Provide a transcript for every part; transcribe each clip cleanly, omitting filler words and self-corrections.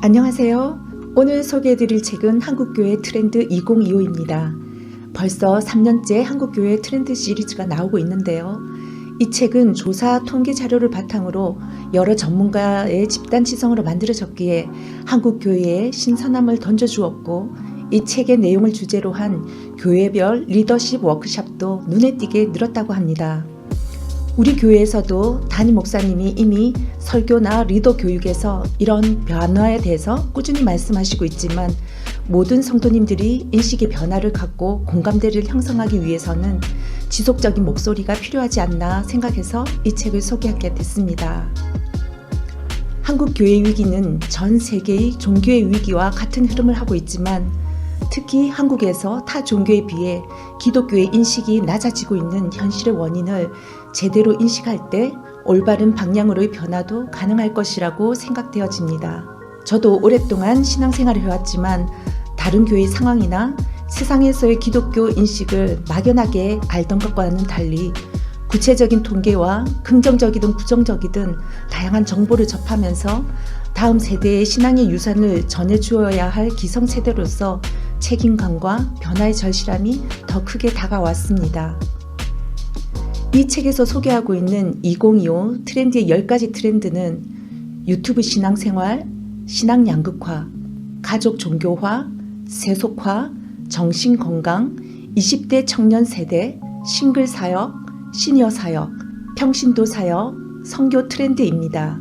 안녕하세요. 오늘 소개해드릴 책은 한국교회 트렌드 2025입니다. 벌써 3년째 한국교회 트렌드 시리즈가 나오고 있는데요. 이 책은 조사 통계 자료를 바탕으로 여러 전문가의 집단 지성으로 만들어졌기에 한국교회에 신선함을 던져주었고, 이 책의 내용을 주제로 한 교회별 리더십 워크숍도 눈에 띄게 늘었다고 합니다. 우리 교회에서도 담임 목사님이 이미 설교나 리더 교육에서 이런 변화에 대해서 꾸준히 말씀하시고 있지만, 모든 성도님들이 인식의 변화를 갖고 공감대를 형성하기 위해서는 지속적인 목소리가 필요하지 않나 생각해서 이 책을 소개하게 됐습니다. 한국 교회 위기는 전 세계의 종교의 위기와 같은 흐름을 하고 있지만, 특히 한국에서 타 종교에 비해 기독교의 인식이 낮아지고 있는 현실의 원인을 제대로 인식할 때 올바른 방향으로의 변화도 가능할 것이라고 생각되어집니다. 저도 오랫동안 신앙생활을 해왔지만 다른 교회의 상황이나 세상에서의 기독교 인식을 막연하게 알던 것과는 달리 구체적인 통계와 긍정적이든 부정적이든 다양한 정보를 접하면서 다음 세대의 신앙의 유산을 전해주어야 할 기성세대로서 책임감과 변화의 절실함이 더 크게 다가왔습니다. 이 책에서 소개하고 있는 2025 트렌드의 10가지 트렌드는 유튜브 신앙생활, 신앙 양극화, 가족 종교화, 세속화, 정신건강, 20대 청년 세대, 싱글 사역, 시니어 사역, 평신도 사역, 선교 트렌드입니다.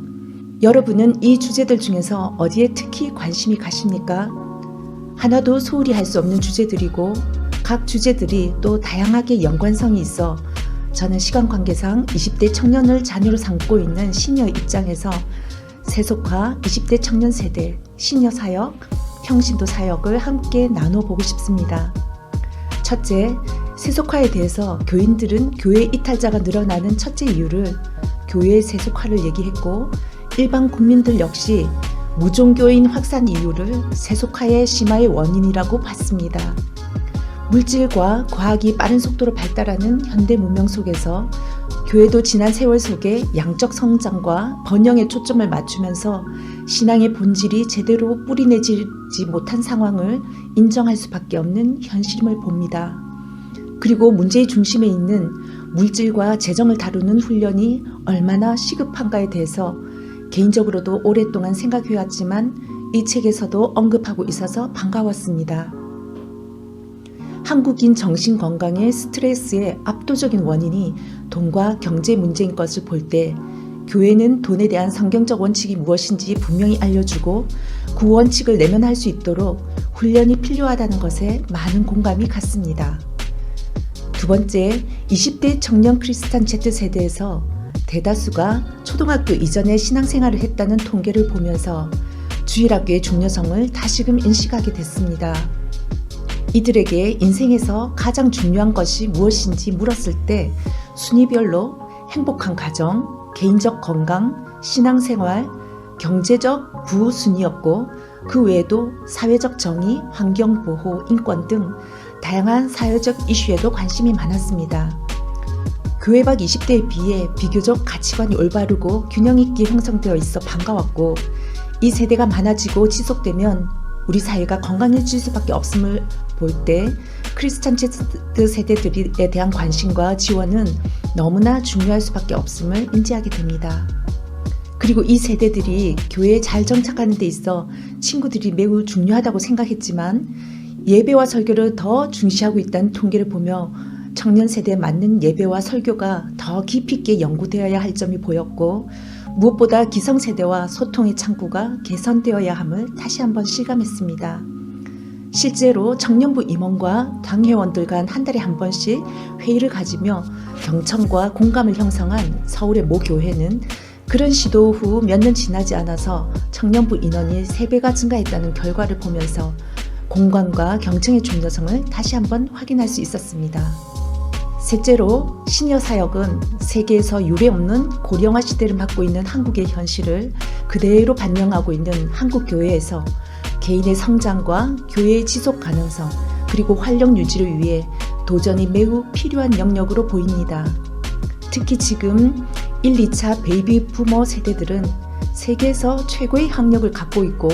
여러분은 이 주제들 중에서 어디에 특히 관심이 가십니까? 하나도 소홀히 할 수 없는 주제들이고 각 주제들이 또 다양하게 연관성이 있어 저는 시간 관계상 20대 청년을 자녀로 삼고 있는 시니어 입장에서 세속화, 20대 청년 세대, 시니어 사역, 평신도 사역을 함께 나눠보고 싶습니다. 첫째, 세속화에 대해서 교인들은 교회 이탈자가 늘어나는 첫째 이유를 교회의 세속화를 얘기했고, 일반 국민들 역시 무종교인 확산 이유를 세속화의 심화의 원인이라고 봤습니다. 물질과 과학이 빠른 속도로 발달하는 현대 문명 속에서 교회도 지난 세월 속에 양적 성장과 번영에 초점을 맞추면서 신앙의 본질이 제대로 뿌리내지 못한 상황을 인정할 수밖에 없는 현실임을 봅니다. 그리고 문제의 중심에 있는 물질과 재정을 다루는 훈련이 얼마나 시급한가에 대해서 개인적으로도 오랫동안 생각해왔지만 이 책에서도 언급하고 있어서 반가웠습니다. 한국인 정신건강의 스트레스의 압도적인 원인이 돈과 경제 문제인 것을 볼 때 교회는 돈에 대한 성경적 원칙이 무엇인지 분명히 알려주고 그 원칙을 내면할 수 있도록 훈련이 필요하다는 것에 많은 공감이 갔습니다. 두 번째, 20대 청년 크리스찬 Z세대에서 대다수가 초등학교 이전에 신앙생활을 했다는 통계를 보면서 주일학교의 중요성을 다시금 인식하게 됐습니다. 이들에게 인생에서 가장 중요한 것이 무엇인지 물었을 때 순위별로 행복한 가정, 개인적 건강, 신앙생활, 경제적 부순위였고, 그 외에도 사회적 정의, 환경보호, 인권 등 다양한 사회적 이슈에도 관심이 많았습니다. 교회 밖 20대에 비해 비교적 가치관이 올바르고 균형 있게 형성되어 있어 반가웠고, 이 세대가 많아지고 지속되면 우리 사회가 건강해질 수밖에 없음을 볼 때 크리스찬 Z 세대들에 대한 관심과 지원은 너무나 중요할 수밖에 없음을 인지하게 됩니다. 그리고 이 세대들이 교회에 잘 정착하는 데 있어 친구들이 매우 중요하다고 생각했지만 예배와 설교를 더 중시하고 있다는 통계를 보며 청년 세대에 맞는 예배와 설교가 더 깊이 있게 연구되어야 할 점이 보였고, 무엇보다 기성세대와 소통의 창구가 개선되어야 함을 다시 한번 실감했습니다. 실제로 청년부 임원과 당회원들 간 한 달에 한 번씩 회의를 가지며 경청과 공감을 형성한 서울의 모 교회는 그런 시도 후 몇 년 지나지 않아서 청년부 인원이 3배가 증가했다는 결과를 보면서 공감과 경청의 중요성을 다시 한번 확인할 수 있었습니다. 셋째로, 시니어 사역은 세계에서 유례없는 고령화 시대를 맞고 있는 한국의 현실을 그대로 반영하고 있는 한국 교회에서 개인의 성장과 교회의 지속 가능성, 그리고 활력 유지를 위해 도전이 매우 필요한 영역으로 보입니다. 특히 지금 1, 2차 베이비 부머 세대들은 세계에서 최고의 학력을 갖고 있고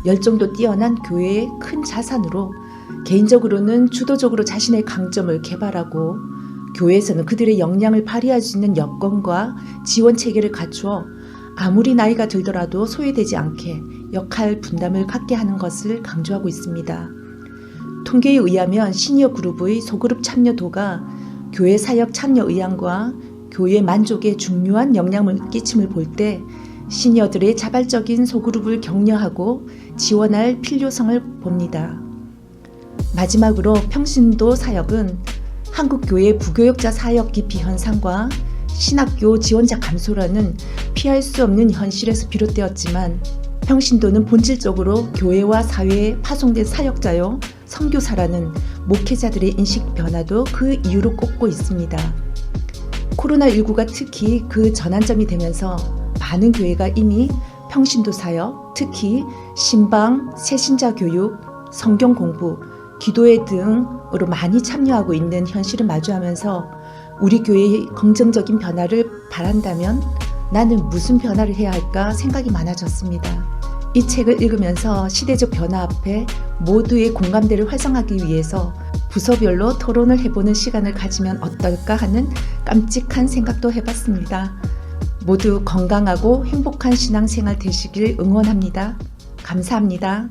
열정도 뛰어난 교회의 큰 자산으로 개인적으로는 주도적으로 자신의 강점을 개발하고 교회에서는 그들의 역량을 발휘할 수 있는 여건과 지원 체계를 갖추어 아무리 나이가 들더라도 소외되지 않게 역할 분담을 갖게 하는 것을 강조하고 있습니다. 통계에 의하면 시니어 그룹의 소그룹 참여도가 교회 사역 참여 의향과 교회 만족에 중요한 영향을 끼침을 볼 때 시니어들의 자발적인 소그룹을 격려하고 지원할 필요성을 봅니다. 마지막으로 평신도 사역은 한국교회 부교역자 사역 기피 현상과 신학교 지원자 감소라는 피할 수 없는 현실에서 비롯되었지만 평신도는 본질적으로 교회와 사회에 파송된 사역자요 선교사라는 목회자들의 인식 변화도 그 이유로 꼽고 있습니다. 코로나19가 특히 그 전환점이 되면서 많은 교회가 이미 평신도 사역, 특히 신방, 새신자 교육, 성경 공부, 기도회 등으로 많이 참여하고 있는 현실을 마주하면서 우리 교회의 긍정적인 변화를 바란다면 나는 무슨 변화를 해야 할까 생각이 많아졌습니다. 이 책을 읽으면서 시대적 변화 앞에 모두의 공감대를 활성화하기 위해서 부서별로 토론을 해보는 시간을 가지면 어떨까 하는 깜찍한 생각도 해봤습니다. 모두 건강하고 행복한 신앙생활 되시길 응원합니다. 감사합니다.